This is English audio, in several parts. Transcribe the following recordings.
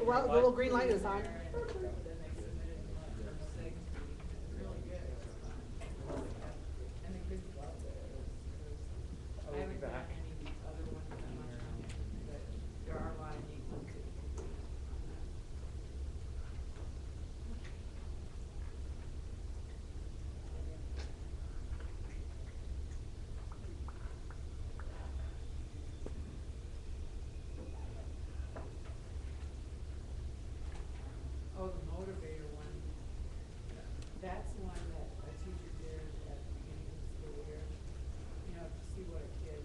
Well, the little green light is on. I haven't done any of these other ones that much on it, but there are a lot of neat ones that you can do on that. Oh, the motivator one, that's one that a teacher did at the beginning of the school year. You know, to see what a kid,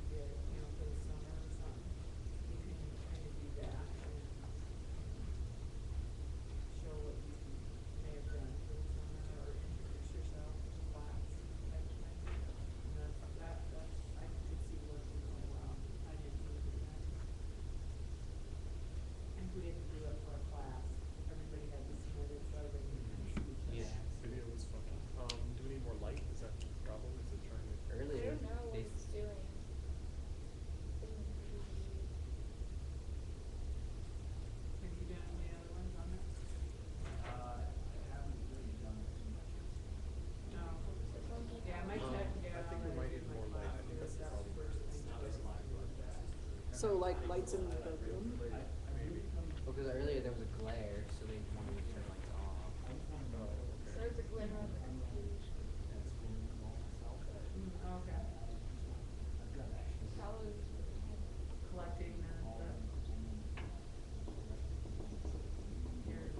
did, you know, for the summer or something. You can kind of do that and show what you may have done for the summer or introduce yourself to the class type of thing. And I could see working really well. I didn't really do that. And we didn't do it for a class. Everybody had to submit it, so everybody could kind of see each other. Video was fun. Do we need more light? Is that a problem? Is it trying to? I Earlier, don't know what they, it's doing. Have you done any other ones on it? I haven't really done it too much. No. Yeah, my tech, yeah. I think we might need more light. I think that's the problem. It's not as live as So like lights in the room? Maybe. because earlier there was a glare, so they wanted to turn lights off. So there's a glimmer on the computer. Okay. Probably. Collecting that stuff. Here.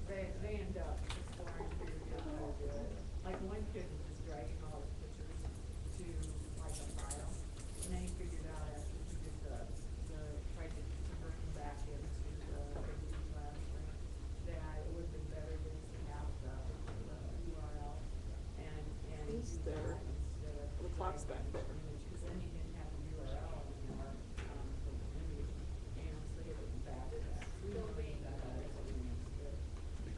They end up exploring figuring out how to do it. Like one kid was just dragging all his pictures to like a file, and then he figured out after he did tried to convert them back into the class thing, that it would have been better just to have the URL and Is do there- that instead of the clock's back dragging there. the image, because then he didn't have the URL anymore, for the image, and so he had to back it back. It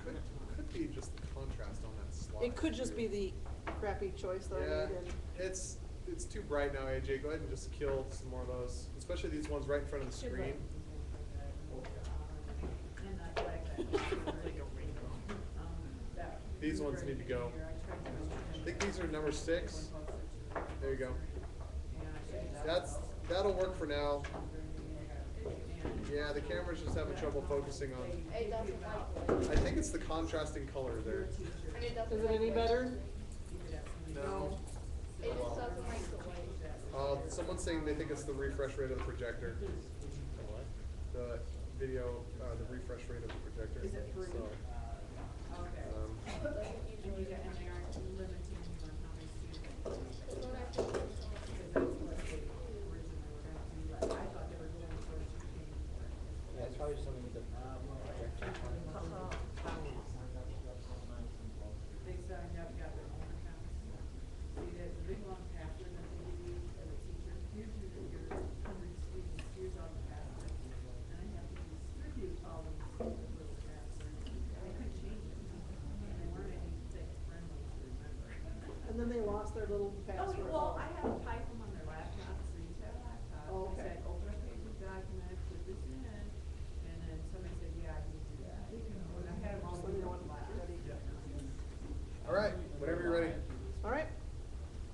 could be just the contrast on that slide. It could just too. be the crappy choice that I Yeah, made. it's too bright now, AJ. Go ahead and just kill some more of those, especially these ones right in front of the screen. These ones need to go. I think these are number 6. There you go. That'll work for now. Yeah, the camera's just having trouble focusing on. It doesn't like I think it's the contrasting color there. and it doesn't Is it like any white. better? No. It just doesn't like the white. Someone's saying they think it's the refresh rate of the projector. The video, the refresh rate of the projector. Is it free? So, Okay. Doesn't And usually. you got, and they aren't limiting you on how many students. That's what I think. Because that's what they originally were gonna do, but I thought they were going for what you came for. Yeah, it's probably something with the projector. They signed up, got their own accounts. See, the big long password that they give you as a teacher, here's your 100 students, here's all the passwords. And I have to distribute all these little passwords, and they couldn't change it. And they weren't anything friendly to remember. And then they lost their little Oh, password. well, I have to type them on their laptop, so you have a laptop. Oh, okay. I said, open a paper document, put this in, and then somebody said, yeah, I can do that. And I had them all Just do let me know it when last. you're ready. all right, whenever you're ready. All right.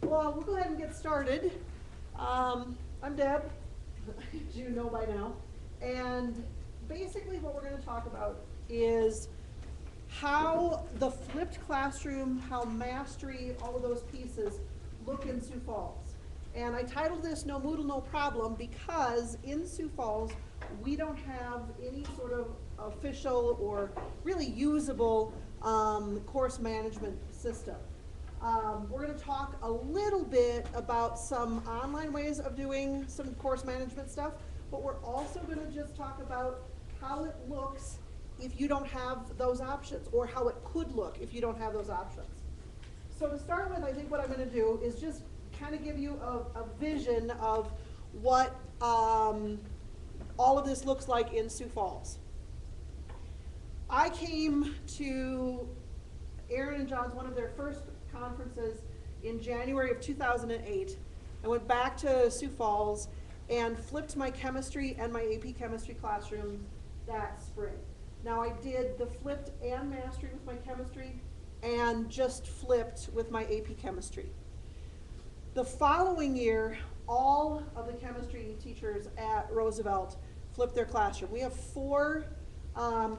Well, we'll go ahead and get started. I'm Deb, as you know by now. And basically what we're going to talk about is how the flipped classroom, how mastery, all of those pieces look in Sioux Falls. And I titled this No Moodle, No Problem because in Sioux Falls, we don't have any sort of official or really usable course management system. We're going to talk a little bit about some online ways of doing some course management stuff, but we're also going to just talk about how it looks if you don't have those options, or how it could look if you don't have those options. So to start with, I think what I'm going to do is just kind of give you a vision of what all of this looks like in Sioux Falls. I came to Aaron and John's, one of their first conferences in January of 2008. I went back to Sioux Falls and flipped my chemistry and my AP chemistry classrooms that spring. Now I did the flipped and mastery with my chemistry and just flipped with my AP chemistry. The following year, all of the chemistry teachers at Roosevelt flipped their classroom. We have 4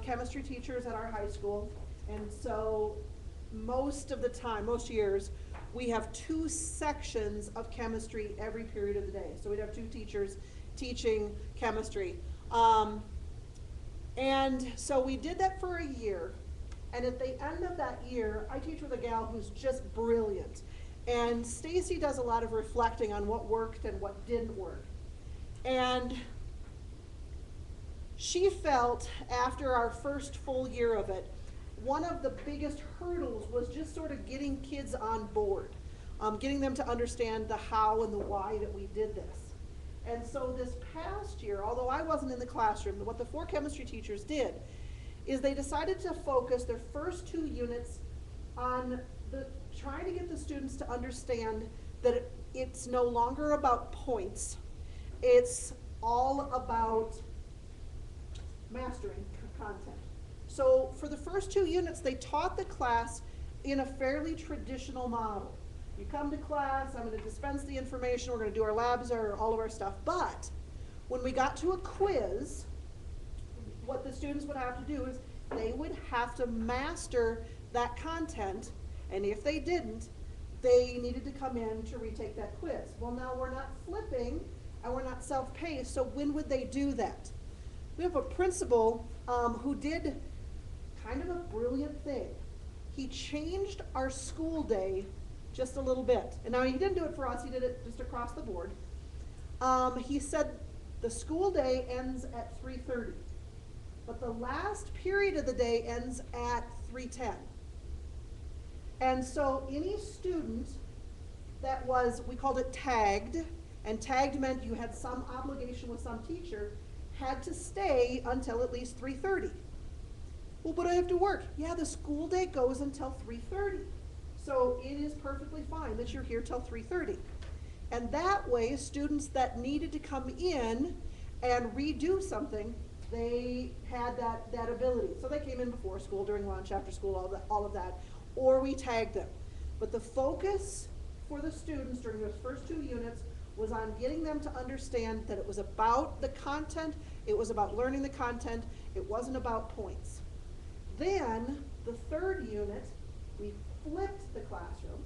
chemistry teachers at our high school, and so most of the time, most years, we have 2 sections of chemistry every period of the day. So we'd have 2 teachers teaching chemistry. And so we did that for a year, and at the end of that year, I teach with a gal who's just brilliant. And Stacy does a lot of reflecting on what worked and what didn't work. And she felt, after our first full year of it, one of the biggest hurdles was just sort of getting kids on board, getting them to understand the how and the why that we did this. And so this past year, although I wasn't in the classroom, what the 4 chemistry teachers did is they decided to focus their first 2 units on trying to get the students to understand that it's no longer about points. It's all about mastering content. So for the first 2 units, they taught the class in a fairly traditional model. You come to class, I'm going to dispense the information, we're going to do our labs, all of our stuff. But when we got to a quiz, what the students would have to do is they would have to master that content, and if they didn't, they needed to come in to retake that quiz. Well, now we're not flipping and we're not self-paced, so when would they do that? We have a principal who did kind of a brilliant thing. He changed our school day just a little bit. And now he didn't do it for us, he did it just across the board. He said the school day ends at 3:30, but the last period of the day ends at 3:10. And so any student that was, we called it tagged, and tagged meant you had some obligation with some teacher, had to stay until at least 3:30. Well, but I have to work. Yeah, the school day goes until 3:30. So it is perfectly fine that you're here till 3:30. And that way, students that needed to come in and redo something, they had that ability. So they came in before school, during lunch, after school, all of that, or we tagged them. But the focus for the students during those first 2 units was on getting them to understand that it was about the content, it was about learning the content, it wasn't about points. Then, the 3rd unit, we flipped the classroom,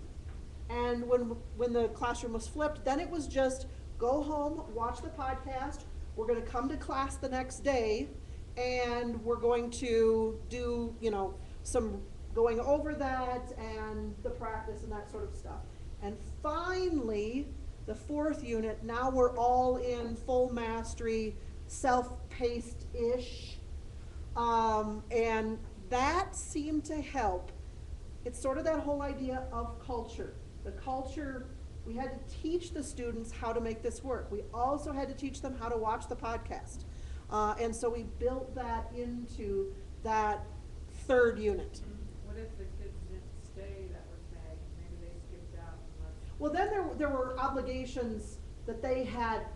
and when the classroom was flipped, then it was just go home, watch the podcast, we're going to come to class the next day, and we're going to do, some going over that and the practice and that sort of stuff. And finally, the 4th unit, now we're all in full mastery, self-paced-ish, and that seemed to help. It's sort of that whole idea of culture. The culture, we had to teach the students how to make this work. We also had to teach them how to watch the podcast. And so we built that into that 3rd unit. What if the kids didn't stay that were tagged, maybe they skipped out? Well, then there were obligations that they had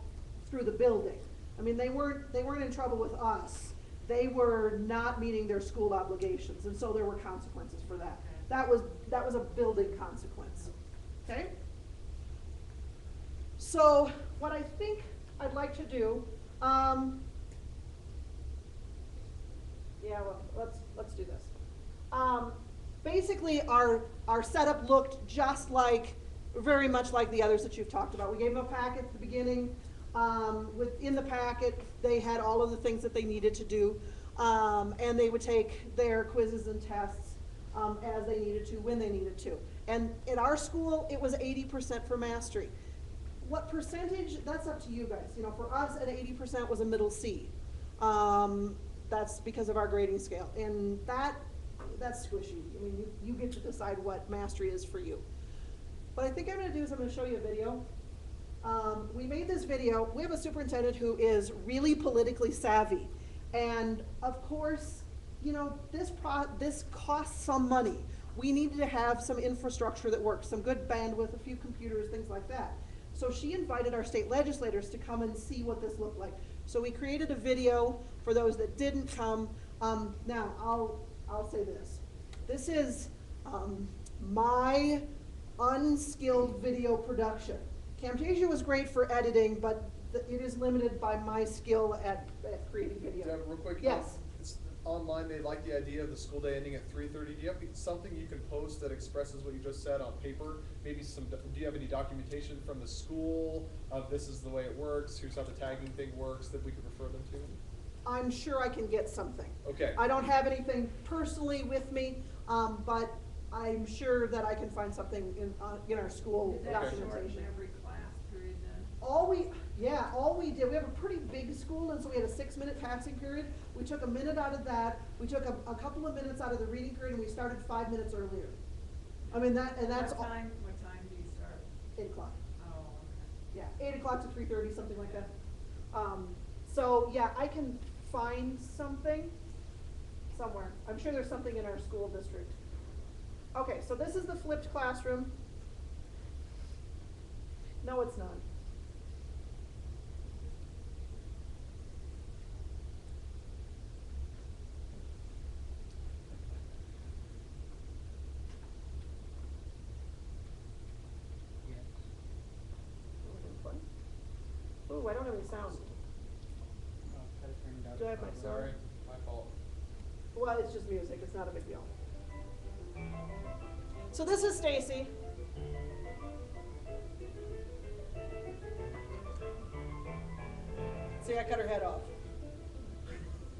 through the building. I mean, they weren't in trouble with us. They were not meeting their school obligations, and so there were consequences for that. That was a building consequence. Okay? So what I think I'd like to do, let's do this. Basically, our setup looked just very much like the others that you've talked about. We gave them a packet at the beginning. Within the packet, they had all of the things that they needed to do, and they would take their quizzes and tests as they needed to, when they needed to. And in our school, it was 80% for mastery. What percentage, that's up to you guys. For us, an 80% was a middle C. That's because of our grading scale. And that's squishy. I mean, you get to decide what mastery is for you. What I think I'm going to do is I'm going to show you a video. We made this video. We have a superintendent who is really politically savvy. And of course, this costs some money. We needed to have some infrastructure that works, some good bandwidth, a few computers, things like that. So she invited our state legislators to come and see what this looked like. So we created a video for those that didn't come. Now, I'll say this. This is my unskilled video production. Camtasia was great for editing, but it is limited by my skill at creating video. Deb, real quick. Yes. It's online, they like the idea of the school day ending at 3:30. Do you have something you can post that expresses what you just said on paper? Maybe do you have any documentation from the school of this is the way it works, here's how the tagging thing works that we could refer them to? I'm sure I can get something. Okay. I don't have anything personally with me, but I'm sure that I can find something in our school Did that shorten documentation. every class period then? All we did, we have a pretty big school, and so we had a 6-minute passing period. We took a minute out of that, we took a couple of minutes out of the reading period, and we started 5 minutes earlier. I mean, that's all. What time do you start? 8 o'clock. Oh, okay. Yeah, 8 o'clock to 3:30, something like that. So yeah, I can find something somewhere. I'm sure there's something in our school district. Okay, so this is the flipped classroom. No, it's not. Yes. Ooh, I don't have any sound. Try to turn it up. Do I have my sound? Sorry, my fault. Well, it's just music, it's not a big deal. So this is Stacy. See, I cut her head off.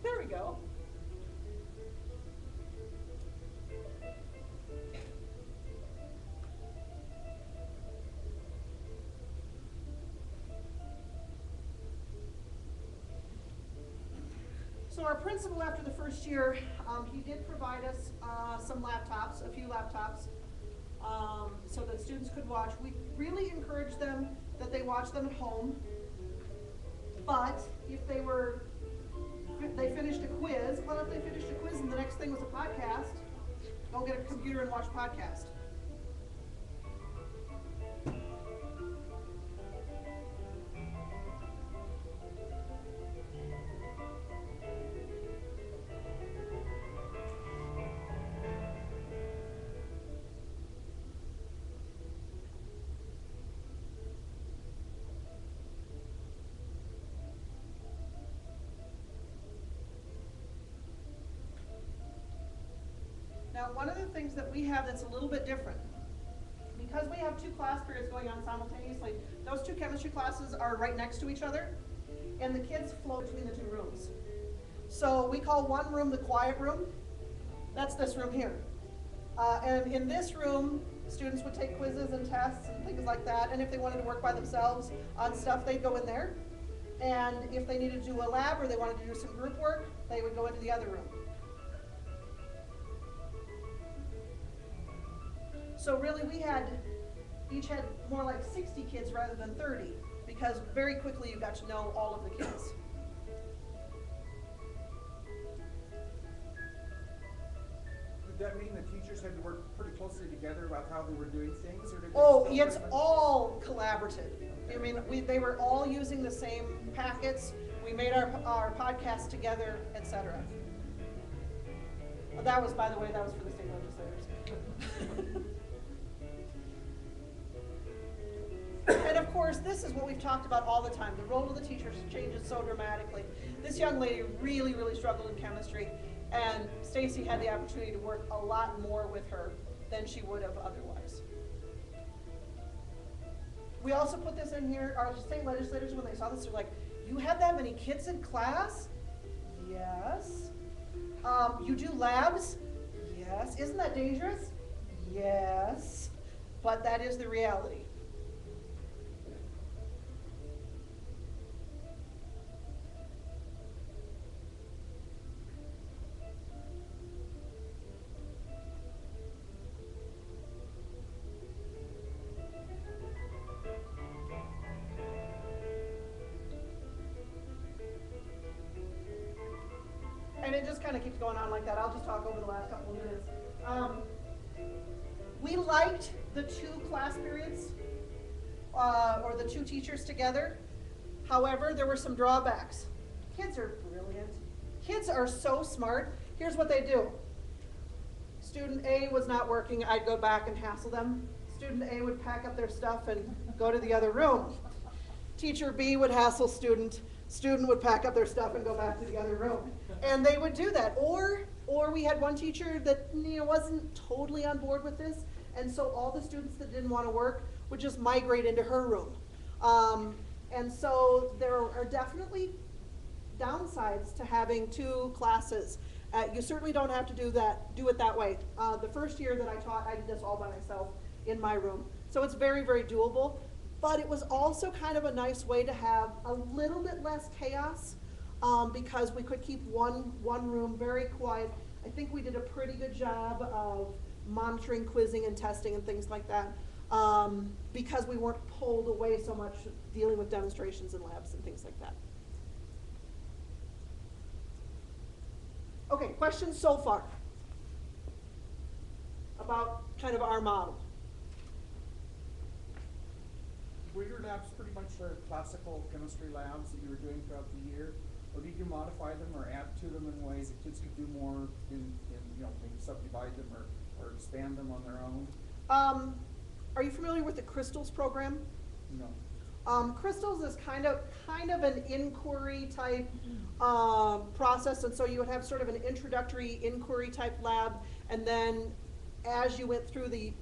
There we go. So our principal, after the first year, he did provide us some laptops, a few laptops, so that students could watch. We really encouraged them that they watch them at home. But if they finished a quiz, well, if they finished a quiz and the next thing was a podcast, go get a computer and watch a podcast. Now, one of the things that we have that's a little bit different, because we have 2 class periods going on simultaneously, those 2 chemistry classes are right next to each other, and the kids flow between the 2 rooms. So we call one room the quiet room. That's this room here. And in this room, students would take quizzes and tests and things like that, and if they wanted to work by themselves on stuff, they'd go in there. And if they needed to do a lab or they wanted to do some group work, they would go into the other room. So really we each had more like 60 kids rather than 30, because very quickly you got to know all of the kids. Did that mean the teachers had to work pretty closely together about how they were doing things, or did they Oh, still it's pretty much- all collaborative. I mean, they were all using the same packets. We made our podcast together, etc. That was, by the way, that was for the state legislators. And of course, this is what we've talked about all the time. The role of the teachers changes so dramatically. This young lady really, really struggled in chemistry, and Stacy had the opportunity to work a lot more with her than she would have otherwise. We also put this in here. Our state legislators, when they saw this, they're like, "You have that many kids in class?" Yes. You do labs? Yes. Isn't that dangerous? Yes. But that is the reality. And it just kind of keeps going on like that. I'll just talk over the last couple of minutes. We liked the 2 class periods or the two teachers together. However, there were some drawbacks. Kids are brilliant. Kids are so smart. Here's what they do. Student A was not working, I'd go back and hassle them. Student A would pack up their stuff and go to the other room. Teacher B would hassle student would pack up their stuff and go back to the other room. And they would do that. Or we had one teacher that wasn't totally on board with this, and so all the students that didn't want to work would just migrate into her room. And so there are definitely downsides to having two classes. You certainly don't have to do it that way. The first year that I taught, I did this all by myself in my room. So it's very, very doable. But it was also kind of a nice way to have a little bit less chaos, because we could keep one room very quiet. I think we did a pretty good job of monitoring, quizzing, and testing and things like that, because we weren't pulled away so much dealing with demonstrations and labs and things like that. Okay, questions so far about kind of our model? Were your labs pretty much the classical chemistry labs that you were doing throughout the year? Or did you modify them or add to them in ways that kids could do more in maybe subdivide them or expand them on their own? Are you familiar with the Crystals program? No. Crystals is kind of an inquiry type process, and so you would have sort of an introductory inquiry type lab, and then as you went through the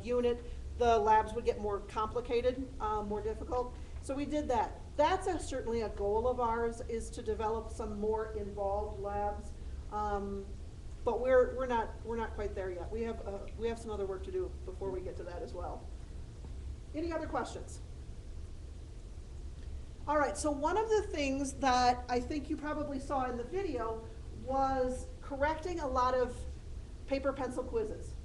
unit, the labs would get more complicated, more difficult. So we did that. That's certainly a goal of ours, is to develop some more involved labs, but we're not quite there yet. We have some other work to do before we get to that as well. Any other questions? All right, so one of the things that I think you probably saw in the video was correcting a lot of paper pencil quizzes.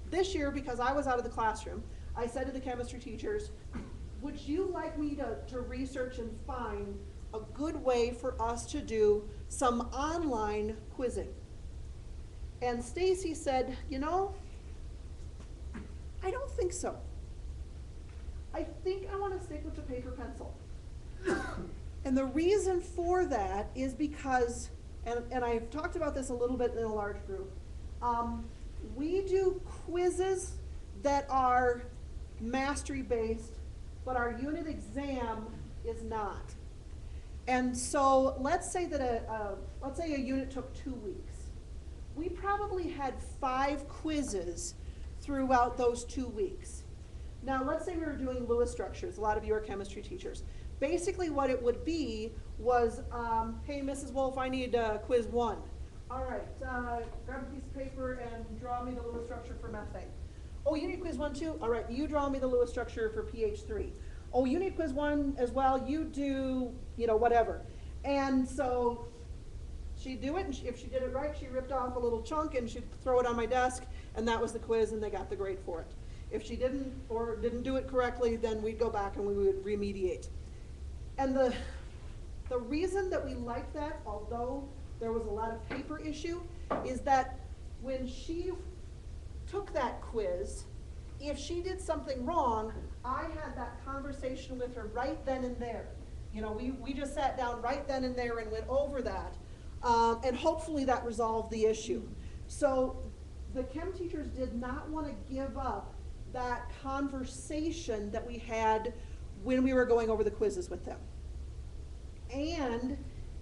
This year, because I was out of the classroom, I said to the chemistry teachers, would you like me to research and find a good way for us to do some online quizzing? And Stacy said, I don't think so. I think I want to stick with the paper pencil. And the reason for that is because, and I've talked about this a little bit in a large group, we do quizzes that are mastery based, but our unit exam is not. And so let's say that a unit took 2 weeks. We probably had 5 quizzes throughout those 2 weeks. Now let's say we were doing Lewis structures. A lot of you are chemistry teachers. Basically what it would be was, hey Mrs. Wolf, I need quiz 1. All right, grab a piece of paper and draw me the Lewis structure for methane. Oh, you need quiz 1 too? All right, you draw me the Lewis structure for pH3. Oh, you need quiz 1 as well? You do, whatever. And so she'd do it, and if she did it right, she ripped off a little chunk and she'd throw it on my desk, and that was the quiz, and they got the grade for it. If she didn't do it correctly, then we'd go back and we would remediate. And the reason that we liked that, although there was a lot of paper issue, is that when she took that quiz, if she did something wrong, I had that conversation with her right then and there. We just sat down right then and there and went over that, and hopefully that resolved the issue. So the chem teachers did not want to give up that conversation that we had when we were going over the quizzes with them. And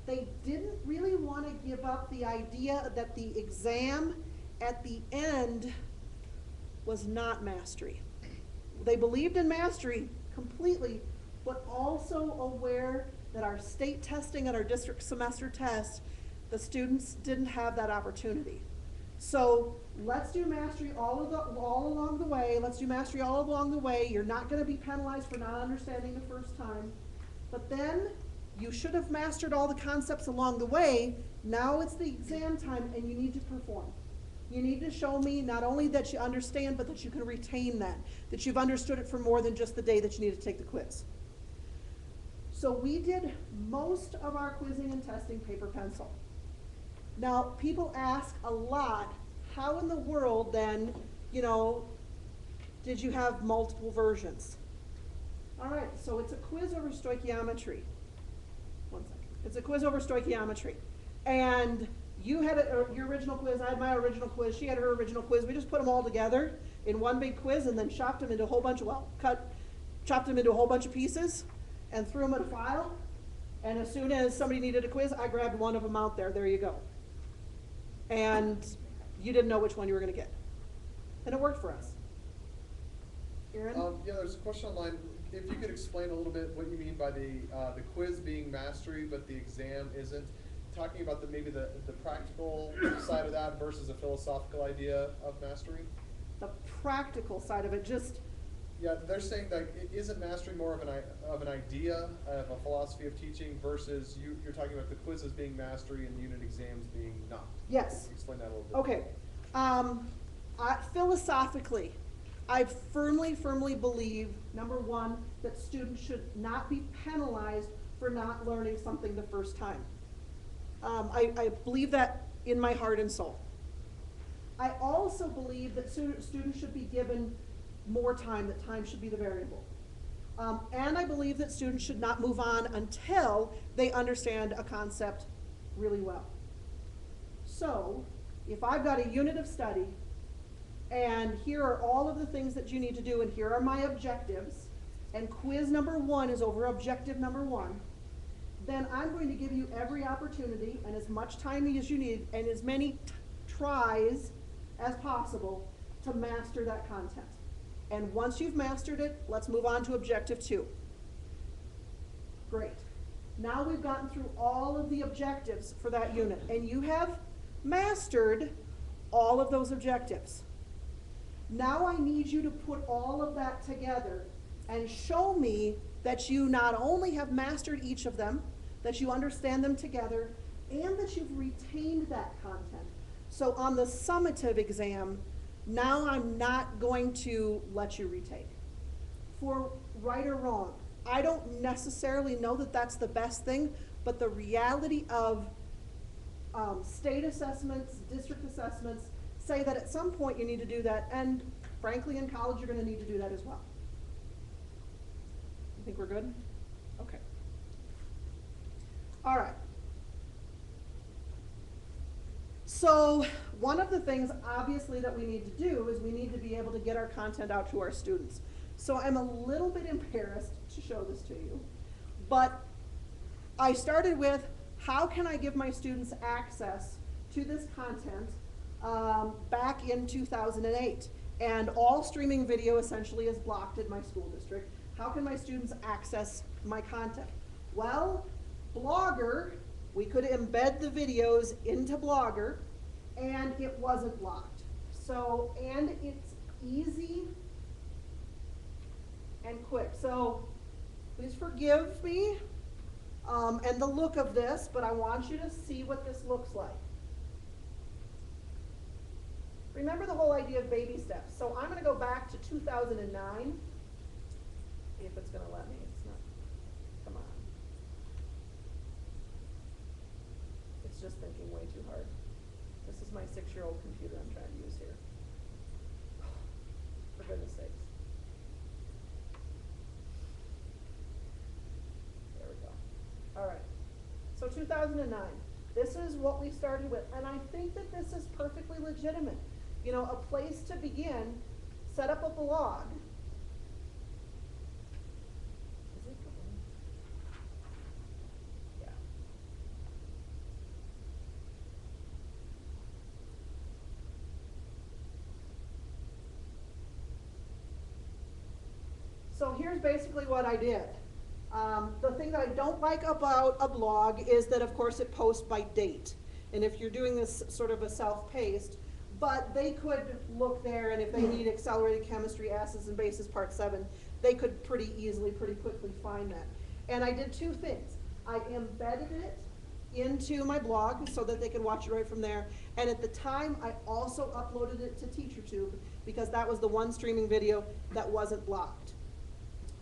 they didn't really want to give up the idea that the exam at the end was not mastery. They believed in mastery completely, but also aware that our state testing and our district semester tests, the students didn't have that opportunity. So let's do mastery all along the way. Let's do mastery all along the way. You're not going to be penalized for not understanding the first time. But then you should have mastered all the concepts along the way. Now it's the exam time and you need to perform. You need to show me not only that you understand, but that you can retain that you've understood it for more than just the day that you need to take the quiz. So we did most of our quizzing and testing paper pencil. Now, people ask a lot, how in the world then, Did you have multiple versions? All right, so it's a quiz over stoichiometry. One second. It's a quiz over stoichiometry. And you had your original quiz, I had my original quiz, she had her original quiz. We just put them all together in one big quiz and then chopped them into a whole bunch of, chopped them into a whole bunch of pieces and threw them in a file. And as soon as somebody needed a quiz, I grabbed one of them out there. There you go. And you didn't know which one you were going to get. And it worked for us. Aaron? Yeah, there's a question online. If you could explain a little bit what you mean by the quiz being mastery, but the exam isn't. Talking about maybe the practical side of that versus a philosophical idea of mastery. The practical side of it, just. Yeah, they're saying that isn't mastery more of an idea, of a philosophy of teaching versus you're talking about the quizzes being mastery and the unit exams being not. Yes. Explain that a little bit. Okay. Philosophically, I firmly believe, number one, that students should not be penalized for not learning something the first time. I believe that in my heart and soul. I also believe that students should be given more time, that time should be the variable. And I believe that students should not move on until they understand a concept really well. So, if I've got a unit of study, and here are all of the things that you need to do, and here are my objectives, and quiz number 1 is over objective number 1, then I'm going to give you every opportunity and as much time as you need and as many tries as possible to master that content. And once you've mastered it, let's move on to objective 2. Great. Now we've gotten through all of the objectives for that unit, and you have mastered all of those objectives. Now I need you to put all of that together and show me that you not only have mastered each of them, that you understand them together, and that you've retained that content. So on the summative exam, now I'm not going to let you retake. For right or wrong, I don't necessarily know that that's the best thing, but the reality of state assessments, district assessments, say that at some point you need to do that, and frankly in college you're going to need to do that as well. You think we're good? Okay. All right. So one of the things obviously that we need to do is we need to be able to get our content out to our students. So I'm a little bit embarrassed to show this to you, but I started with how can I give my students access to this content back in 2008. And all streaming video essentially is blocked in my school district. How can my students access my content? Well, Blogger, we could embed the videos into Blogger, and it wasn't blocked. So, and it's easy and quick. So, please forgive me and the look of this, but I want you to see what this looks like. Remember the whole idea of baby steps. So I'm going to go back to 2009. See if it's going to let me. It's not. Come on. It's just thinking way too hard. This is my 6-year-old computer I'm trying to use here. For goodness sakes. There we go. All right. So 2009. This is what we started with. And I think that this is perfectly legitimate. You know, a place to begin, set up a blog. Is it going? Yeah. So here's basically what I did. The thing that I don't like about a blog is that, of course, it posts by date. And if you're doing this sort of a self-paced, but they could look there, and if they need accelerated chemistry, acids and bases, part 7, they could pretty easily, pretty quickly find that. And I did 2 things. I embedded it into my blog so that they could watch it right from there. And at the time, I also uploaded it to TeacherTube because that was the one streaming video that wasn't blocked.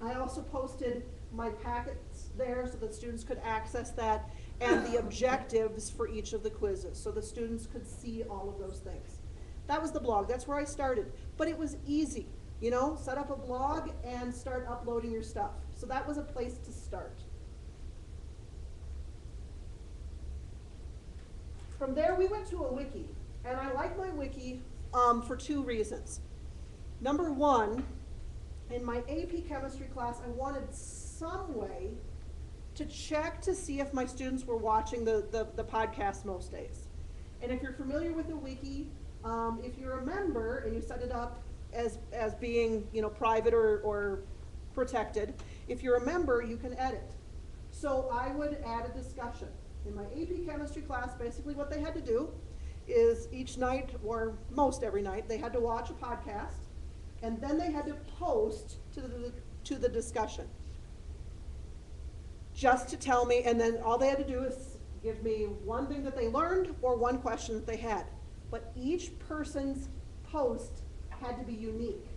I also posted my packets there so that students could access that, and the objectives for each of the quizzes so the students could see all of those things. That was the blog. That's where I started. But it was easy. You know, set up a blog and start uploading your stuff. So that was a place to start. From there, we went to a wiki, and I like my wiki for 2 reasons. Number one, in my AP chemistry class, I wanted some way to check to see if my students were watching the podcast most days. And if you're familiar with the wiki, if you're a member and you set it up as being, you know, private or protected, if you're a member, you can edit. So I would add a discussion. In my AP chemistry class, basically what they had to do is each night, or most every night, they had to watch a podcast, and then they had to post to the discussion. Just to tell me, and then all they had to do is give me one thing that they learned or one question that they had. But each person's post had to be unique.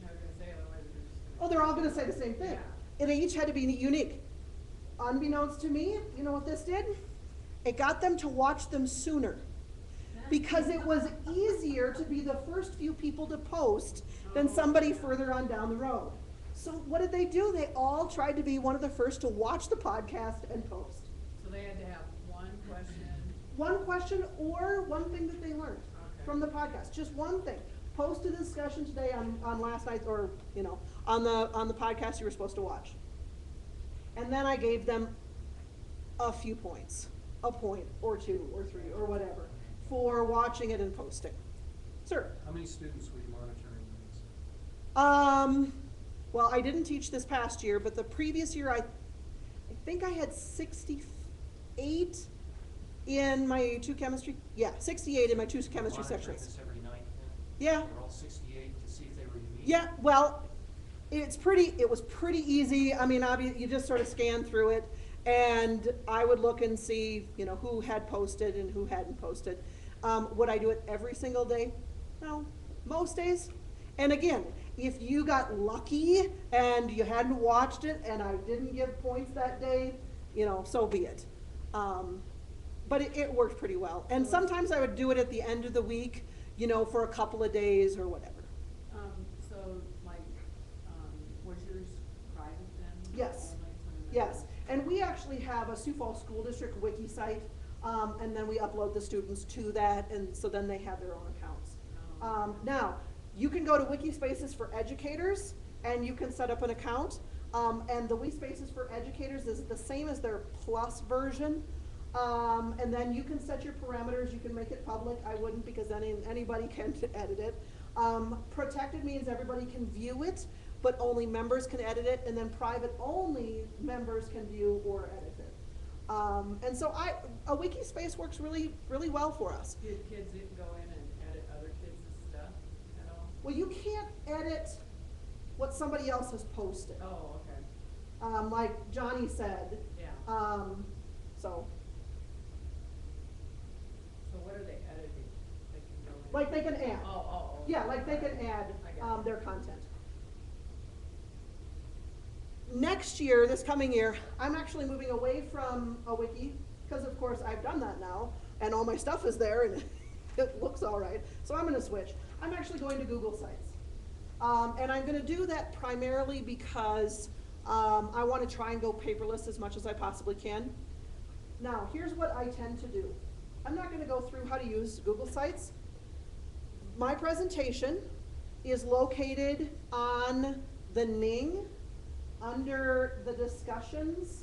No, they're gonna say otherwise they're just gonna. Oh, they're all gonna say the same thing. Yeah. And they each had to be unique. Unbeknownst to me, you know what this did? It got them to watch them sooner. Because it was easier to be the first few people to post than somebody further on down the road. So what did they do? They all tried to be one of the first to watch the podcast and post. So they had to have one question. One question or one thing that they learned Okay. from the podcast. Just one thing. Post a discussion today on last night's, or, you know, on the podcast you were supposed to watch. And then I gave them a few points, a point or 2 or 3 or whatever, for watching it and posting. Sir? How many students were you monitoring these? Well, I didn't teach this past year, but the previous year I think I had 68 in my 2 chemistry, 68 in my 2 chemistry Monitoring sections. this every night then? Yeah. They were all 68 to see if they were unique? Yeah, well, it was pretty easy. I mean, obviously, you just sort of scan through it, and I would look and see, you know, who had posted and who hadn't posted. Would I do it every single day? No, most days. And again, if you got lucky and you hadn't watched it and I didn't give points that day, you know, so be it. But it worked pretty well. And sometimes I would do it at the end of the week, you know, for a couple of days or whatever. So like, was yours private then? Yes. Only for the Yes, members? and we actually have a Sioux Falls School District wiki site, and then we upload the students to that, and so then they have their own accounts. Now, you can go to Wikispaces for Educators, and you can set up an account, and the Wikispaces for Educators is the same as their Plus version, and then you can set your parameters, you can make it public. I wouldn't, because then anybody can edit it. Protected means everybody can view it, but only members can edit it, and then private only members can view or edit it. And so a wiki space works really, really well for us. Did kids didn't go in and edit other kids' stuff at all? Well, you can't edit what somebody else has posted. Oh, okay, Like Johnny said. yeah. So, So what are they editing? They can go in? like they can add. Oh. Yeah, like they can add I got it. their content. Next year, this coming year, I'm actually moving away from a wiki, because of course I've done that now, and all my stuff is there, and it looks all right. So I'm gonna switch. I'm actually going to Google Sites. And I'm gonna do that primarily because I wanna try and go paperless as much as I possibly can. Now, here's what I tend to do. I'm not gonna go through how to use Google Sites. My presentation is located on the Ning, under the discussions,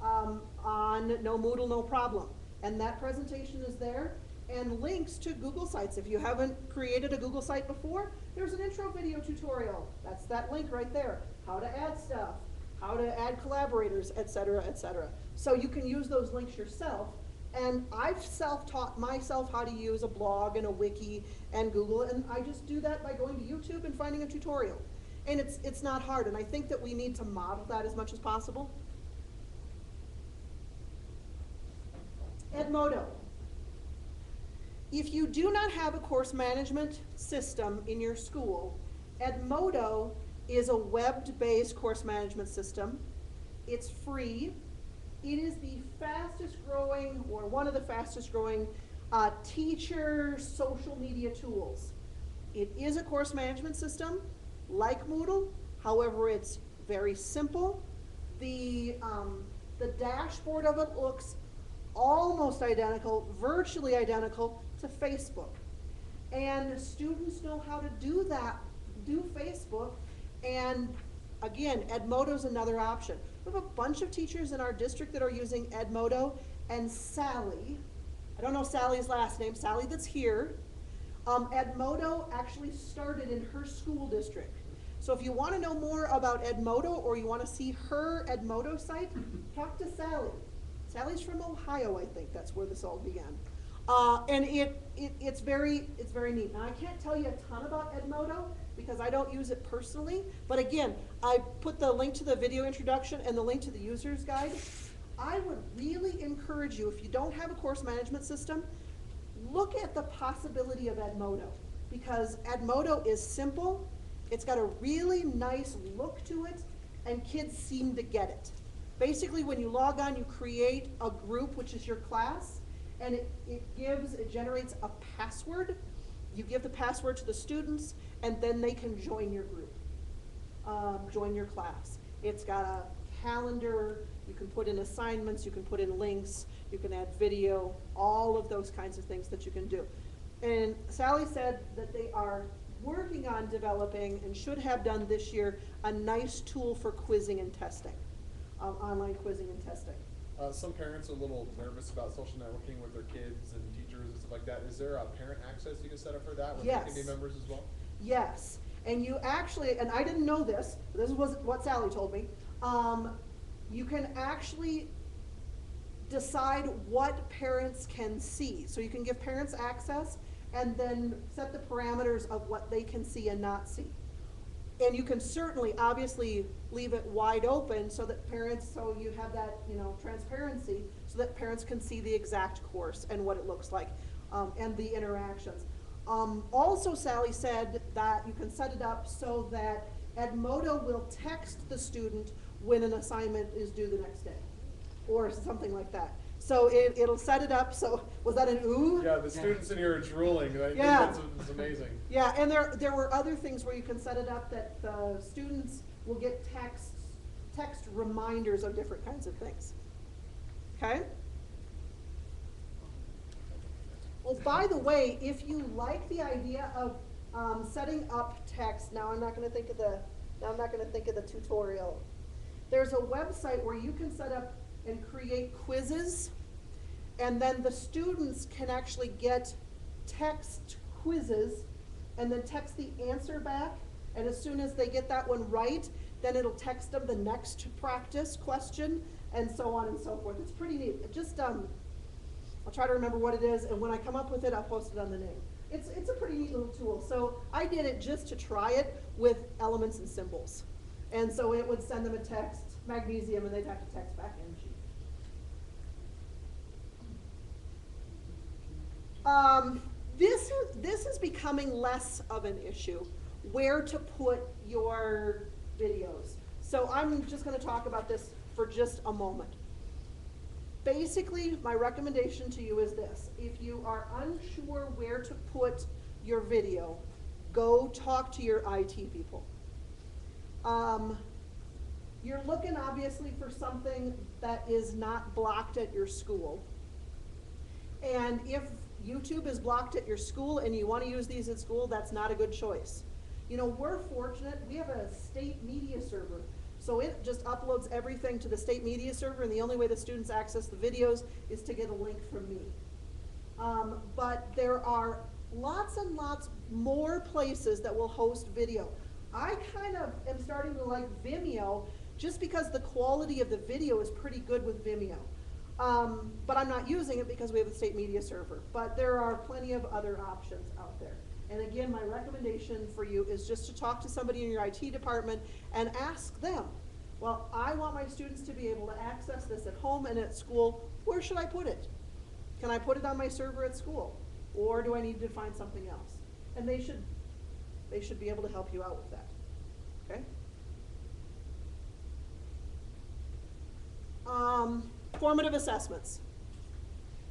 on No Moodle, No Problem. And that presentation is there, and links to Google Sites. If you haven't created a Google site before, there's an intro video tutorial. That's that link right there. How to add stuff, how to add collaborators, et cetera, et cetera. So you can use those links yourself. And I've self-taught myself how to use a blog and a wiki and Google, and I just do that by going to YouTube and finding a tutorial. And it's not hard, and I think that we need to model that as much as possible. Edmodo. If you do not have a course management system in your school, Edmodo is a web-based course management system. It's free. It is the fastest growing, or one of the fastest growing, teacher social media tools. It is a course management system, like Moodle, however, it's very simple. The dashboard of it looks almost identical, virtually identical to Facebook. And students know how to do that, do Facebook, and again, Edmodo's another option. We have a bunch of teachers in our district that are using Edmodo, and Sally, I don't know Sally's last name, Sally that's here, Edmodo actually started in her school district. So if you want to know more about Edmodo or you want to see her Edmodo site, talk to Sally. Sally's from Ohio, I think, that's where this all began. And it's very neat. Now I can't tell you a ton about Edmodo because I don't use it personally, but again, I put the link to the video introduction and the link to the user's guide. I would really encourage you, if you don't have a course management system, look at the possibility of Edmodo, because Edmodo is simple, it's got a really nice look to it, and kids seem to get it. Basically, when you log on, you create a group, which is your class, and it generates a password. You give the password to the students, and then they can join your group, join your class. It's got a calendar, you can put in assignments, you can put in links, you can add video, all of those kinds of things that you can do. And Sally said that they are working on developing, and should have done this year, a nice tool for quizzing and testing, online quizzing and testing. Some parents are a little nervous about social networking with their kids and teachers and stuff like that. Is there a parent access you can set up for that, where they can be members as well? Yes, and you actually, and I didn't know this, this was what Sally told me, you can actually decide what parents can see. So you can give parents access and then set the parameters of what they can see and not see. And you can certainly, obviously, leave it wide open so that parents, so you have that, transparency, so that parents can see the exact course and what it looks like, and the interactions. Also, Sally said that you can set it up so that Edmodo will text the student when an assignment is due the next day, or something like that. So it'll set it up, so, was that an ooh? Yeah, the students in here are drooling. Yeah. That's amazing. Yeah, and there were other things where you can set it up that the students will get text reminders of different kinds of things. Okay? Well, by the way, if you like the idea of setting up text, now I'm not going to think of the tutorial. There's a website where you can set up and create quizzes, and then the students can actually get text quizzes and then text the answer back, and as soon as they get that one right, then it'll text them the next practice question, and so on and so forth. It's pretty neat. It just, I'll try to remember what it is, and when I come up with it, I'll post it on the name. It's a pretty neat little tool. So I did it just to try it with elements and symbols. And so it would send them a text, magnesium, and they'd have to text back energy. This is becoming less of an issue, where to put your videos. So I'm just going to talk about this for just a moment. Basically, my recommendation to you is this. If you are unsure where to put your video, go talk to your IT people. You're looking obviously for something that is not blocked at your school. And if YouTube is blocked at your school and you want to use these at school, that's not a good choice. We're fortunate, we have a state media server. So it just uploads everything to the state media server, and the only way the students access the videos is to get a link from me. But there are lots and lots more places that will host video. I kind of am starting to like Vimeo just because the quality of the video is pretty good with Vimeo. But I'm not using it because we have a state media server. But there are plenty of other options out there. And again, my recommendation for you is just to talk to somebody in your IT department and ask them, well, I want my students to be able to access this at home and at school. Where should I put it? Can I put it on my server at school? Or do I need to find something else? And they should be able to help you out with that. Okay? Formative assessments.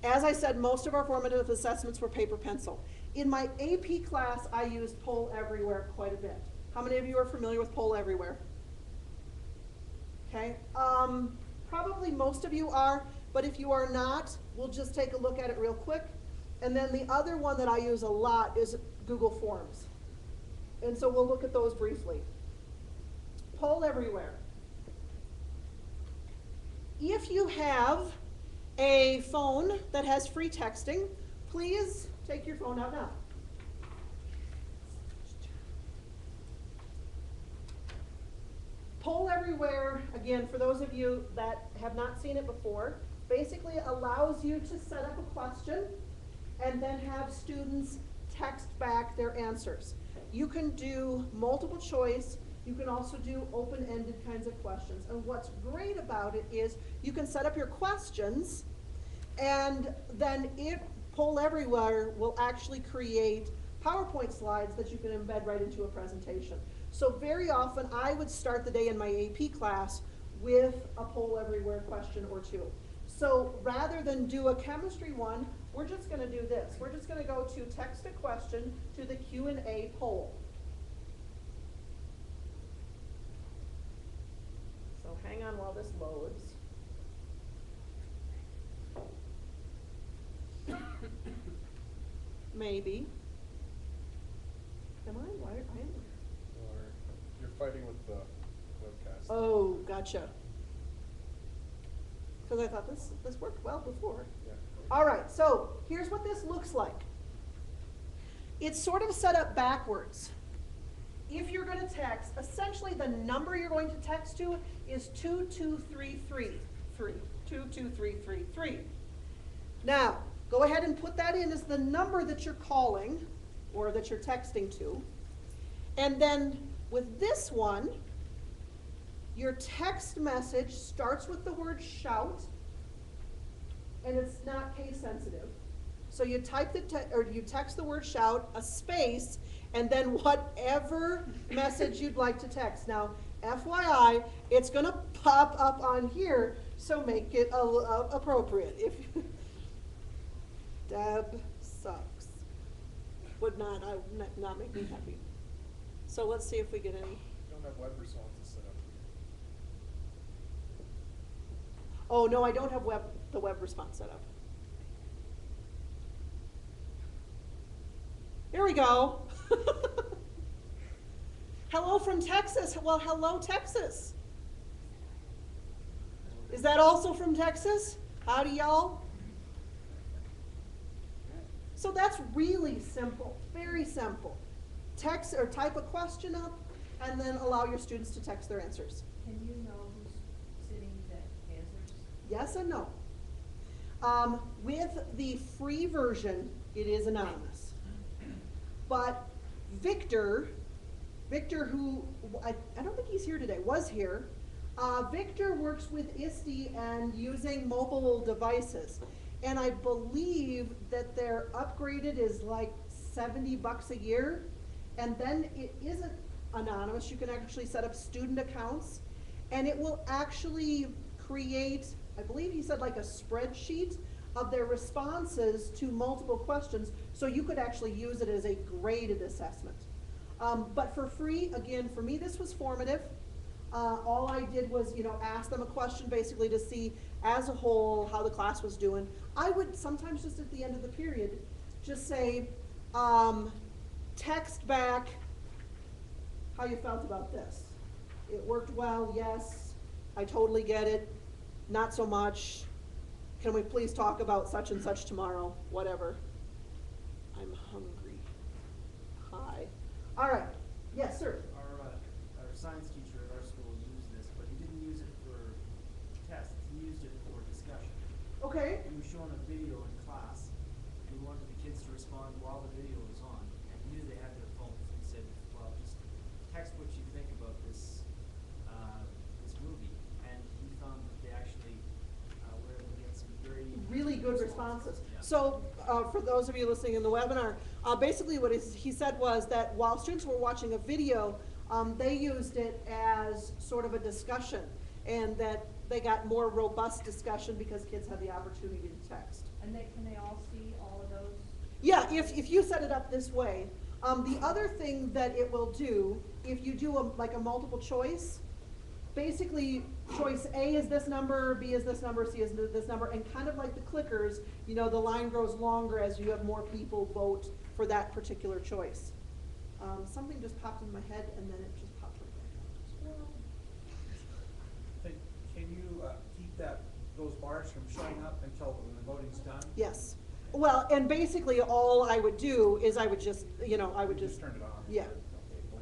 As I said, most of our formative assessments were paper pencil. In my AP class, I used Poll Everywhere quite a bit. How many of you are familiar with Poll Everywhere? Okay, probably most of you are, but if you are not, we'll just take a look at it real quick. And then the other one that I use a lot is Google Forms. And so we'll look at those briefly. Poll Everywhere. If you have a phone that has free texting, please take your phone out now. Poll Everywhere, again, for those of you that have not seen it before, basically allows you to set up a question and then have students text back their answers. You can do multiple choice. You can also do open-ended kinds of questions. And what's great about it is you can set up your questions, and then Poll Everywhere will actually create PowerPoint slides that you can embed right into a presentation. So very often I would start the day in my AP class with a Poll Everywhere question or two. So rather than do a chemistry one, we're just going to do this. We're just going to go to text a question to the Q&A poll. So hang on while this loads. Maybe. Am I? Why I am? Or you're fighting with the webcast. Oh, gotcha. Because I thought this worked well before. Yeah. All right, so here's what this looks like. It's sort of set up backwards. If you're going to text, essentially the number you're going to text to is 22333. 22333. Now, go ahead and put that in as the number that you're calling or that you're texting to. And then with this one, your text message starts with the word shout, and it's not case sensitive. So you type you text the word shout, a space, and then whatever message you'd like to text. Now, FYI, it's going to pop up on here, so make it appropriate. If Deb sucks, would not make me happy. So let's see if we get any. You don't have web responses set up. Oh no, I don't have the web response set up. Here we go. Hello from Texas. Well, hello, Texas. Is that also from Texas? Howdy, y'all. So that's really simple, very simple. Text or type a question up, and then allow your students to text their answers. Can you know who's sitting that answers? Yes and no. With the free version, it is anonymous. But Victor, who, I don't think he's here today, was here. Victor works with ISTE and using mobile devices. And I believe that their upgraded is like $70 a year. And then it isn't anonymous. You can actually set up student accounts. And it will actually create, I believe he said like a spreadsheet of their responses to multiple questions. So you could actually use it as a graded assessment. But for free, again, for me this was formative. All I did was, ask them a question basically to see as a whole how the class was doing. I would sometimes just at the end of the period just say, text back how you felt about this. It worked well, yes, I totally get it, not so much. Can we please talk about such and such tomorrow, whatever. I'm hungry. Hi. All right, yes, sir. Our science teacher at our school used this, but he didn't use it for tests. He used it for discussion. Okay. He was showing a video in class. He wanted the kids to respond while the video was on. And he knew they had their phones. He said, well, just text what you think about this movie. And he found that they actually were able to get some very Really good responses. Yeah. So for those of you listening in the webinar, basically what he said was that while students were watching a video, they used it as sort of a discussion, and that they got more robust discussion because kids had the opportunity to text. And can they all see all of those? Yeah, if you set it up this way. The other thing that it will do, if you do like a multiple choice, basically choice A is this number, B is this number, C is this number, and kind of like the clickers, you know, the line grows longer as you have more people vote for that particular choice. Something just popped in my head and then it just popped right back out. Can you keep those bars from showing up until the voting's done? Yes. Well, and basically all I would do is I would just, you know, I would just. Turn it on. Yeah.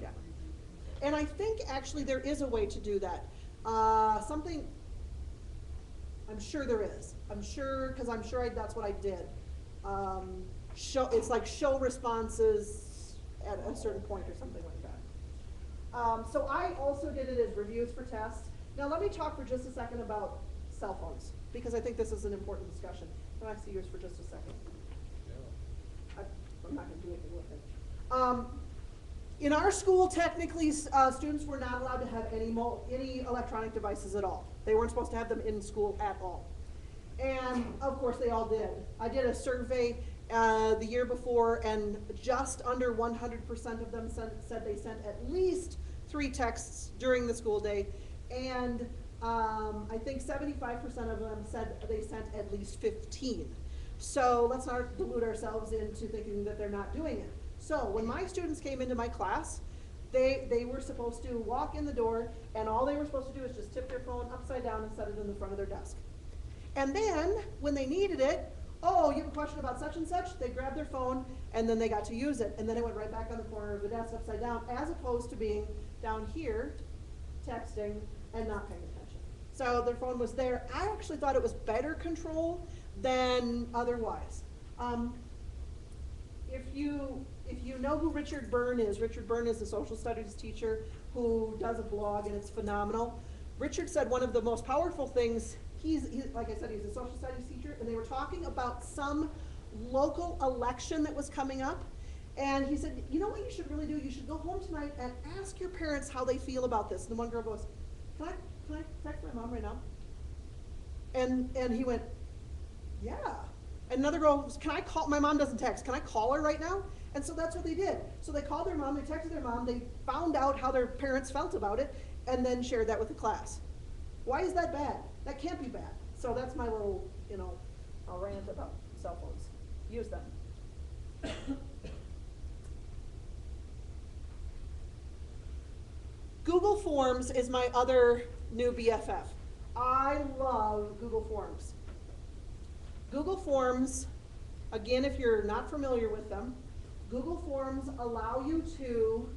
Yeah. And I think actually there is a way to do that. Something, I'm sure there is. I'm sure, because I'm sure that's what I did. It's like show responses at a certain point or something like that. So I also did it as reviews for tests. Now let me talk for just a second about cell phones, because I think this is an important discussion. Can I see yours for just a second? I'm not going to do anything with it. In our school, technically, students were not allowed to have any electronic devices at all. They weren't supposed to have them in school at all. And of course, they all did. I did a survey the year before, and just under 100% of them said they sent at least 3 texts during the school day, and I think 75% of them said they sent at least 15. So let's not delude ourselves into thinking that they're not doing it. So when my students came into my class, they were supposed to walk in the door, and all they were supposed to do is just tip their phone upside down and set it in the front of their desk. And then when they needed it, oh, you have a question about such and such, they grabbed their phone and then they got to use it, and then it went right back on the corner of the desk upside down, as opposed to being down here texting and not paying attention. So their phone was there. I actually thought it was better control than otherwise. If you know who Richard Byrne is a social studies teacher who does a blog, and it's phenomenal. Richard said one of the most powerful things, like I said, he's a social studies teacher, and they were talking about some local election that was coming up, and he said, you know what you should really do? You should go home tonight and ask your parents how they feel about this. And the one girl goes, can I text my mom right now? And he went, yeah. And another girl goes, can I call, my mom doesn't text, can I call her right now? And so that's what they did. So they called their mom, they texted their mom, they found out how their parents felt about it, and then shared that with the class. Why is that bad? That can't be bad. So that's my little, rant about cell phones. Use them. Google Forms is my other new BFF. I love Google Forms. Google Forms, again, if you're not familiar with them, Google Forms allow you to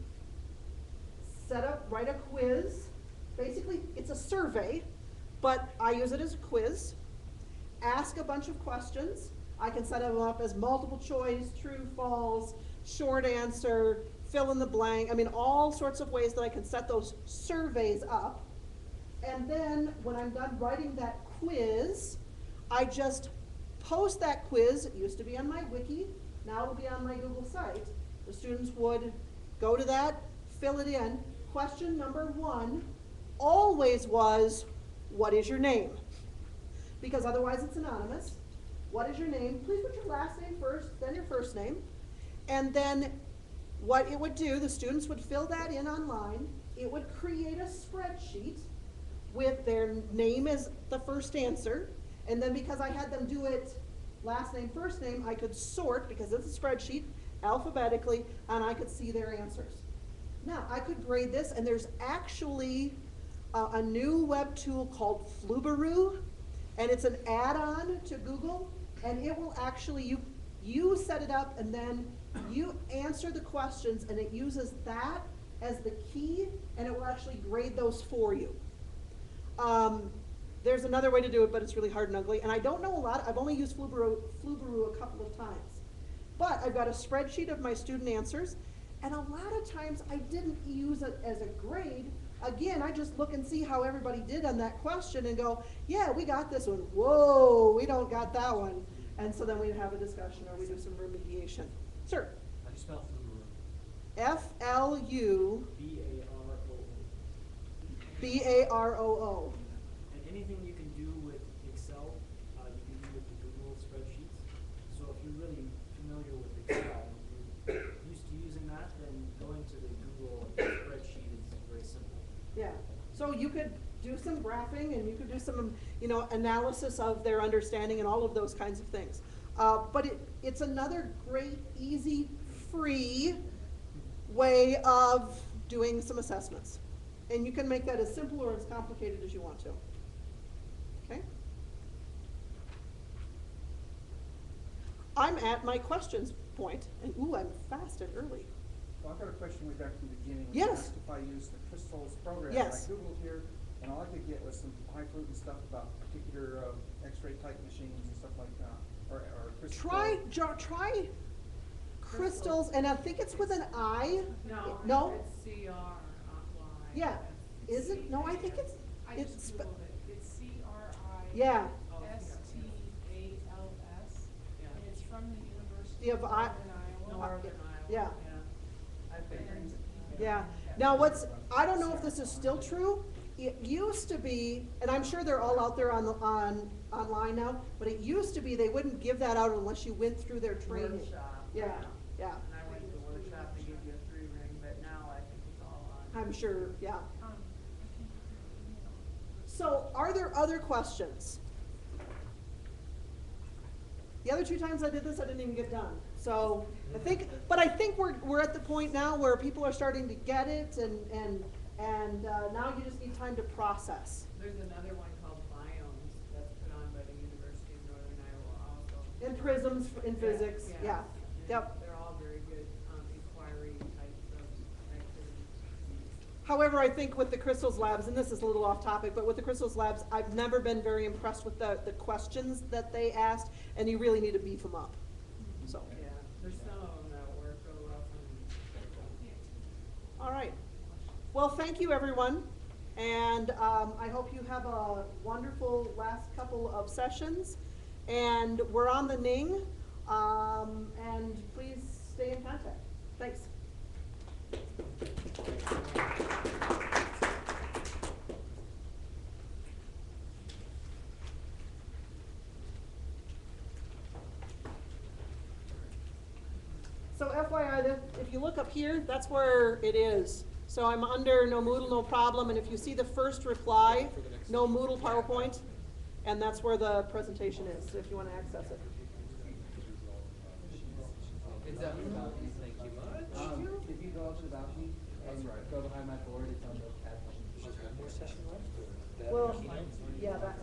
write a quiz. Basically, it's a survey, but I use it as a quiz. Ask a bunch of questions. I can set them up as multiple choice, true, false, short answer, fill in the blank. I mean, all sorts of ways that I can set those surveys up. And then when I'm done writing that quiz, I just post that quiz. It used to be on my wiki. Now it'll be on my Google site. The students would go to that, fill it in. Question number 1 always was, what is your name? Because otherwise it's anonymous. What is your name? Please put your last name first, then your first name. And then what it would do, the students would fill that in online. It would create a spreadsheet with their name as the first answer. And then because I had them do it last name, first name, I could sort, because it's a spreadsheet, alphabetically, and I could see their answers. Now, I could grade this, and there's actually a new web tool called Flubaroo, and it's an add-on to Google, and it will actually, you set it up, and then you answer the questions, and it uses that as the key, and it will actually grade those for you. There's another way to do it, but it's really hard and ugly, and I don't know a lot. I've only used Flubaroo a couple of times. But I've got a spreadsheet of my student answers, and a lot of times I didn't use it as a grade. Again, I just look and see how everybody did on that question and go, yeah, we got this one. Whoa, we don't got that one. And so then we have a discussion or we do some remediation. Sir? How do you spell Flubaroo? F-L-U B-A-R-O-O. B-A-R-O-O. And anything you can do with Excel, you can do with the Google spreadsheets. So if you're really familiar with you could do some graphing and you could do some, you know, analysis of their understanding and all of those kinds of things. But it's another great, easy, free way of doing some assessments. And you can make that as simple or as complicated as you want to. Okay? I'm at my questions point, and ooh, I'm fast and early. Well, I've got a question way back from the beginning. When Yes. you asked if I used the Crystals program. Yes. I Googled here, and all I could get was some highfalutin stuff about particular X-ray type machines and stuff like that, or crystal. Try crystals, and I think it's with an I. No, No? it's CR offline. Yeah. Is it? No, I think it's. I it's just spe- Googled it. It's CRISTALS. Yeah. Yeah. And it's from the University The of of Northern I- Iowa. Northern Iowa. Yeah. I've been And- Yeah. Now what's, I don't know if this is still true. It used to be, and I'm sure they're all out there online now, but it used to be they wouldn't give that out unless you went through their training. Workshop. Yeah, yeah. And I went to the workshop, they give you a 3 ring, but now I think it's all on. I'm sure, yeah. I can give you her email. So are there other questions? The other 2 times I did this, I didn't even get done. So I think we're at the point now where people are starting to get it and now you just need time to process. There's another one called Biomes that's put on by the University of Northern Iowa also. And prisms in physics, yeah. And Yep. they're all very good, inquiry types of activities. However, I think with the Crystals Labs, and this is a little off topic, but with the Crystals Labs, I've never been very impressed with the questions that they asked, and you really need to beef them up. So, Yeah, there's some of them that work real well for me. all right. Well, thank you, everyone. And I hope you have a wonderful last couple of sessions. And we're on the Ning, and please stay in contact. Thanks. So FYI, if you look up here, that's where it is. So I'm under no Moodle, no problem, and if you see the first reply, no Moodle PowerPoint, and that's where the presentation is, if you want to access it. It's up about me, thank you. If you go up to the balcony and go behind my board, it's on the pad. Well, yeah, that.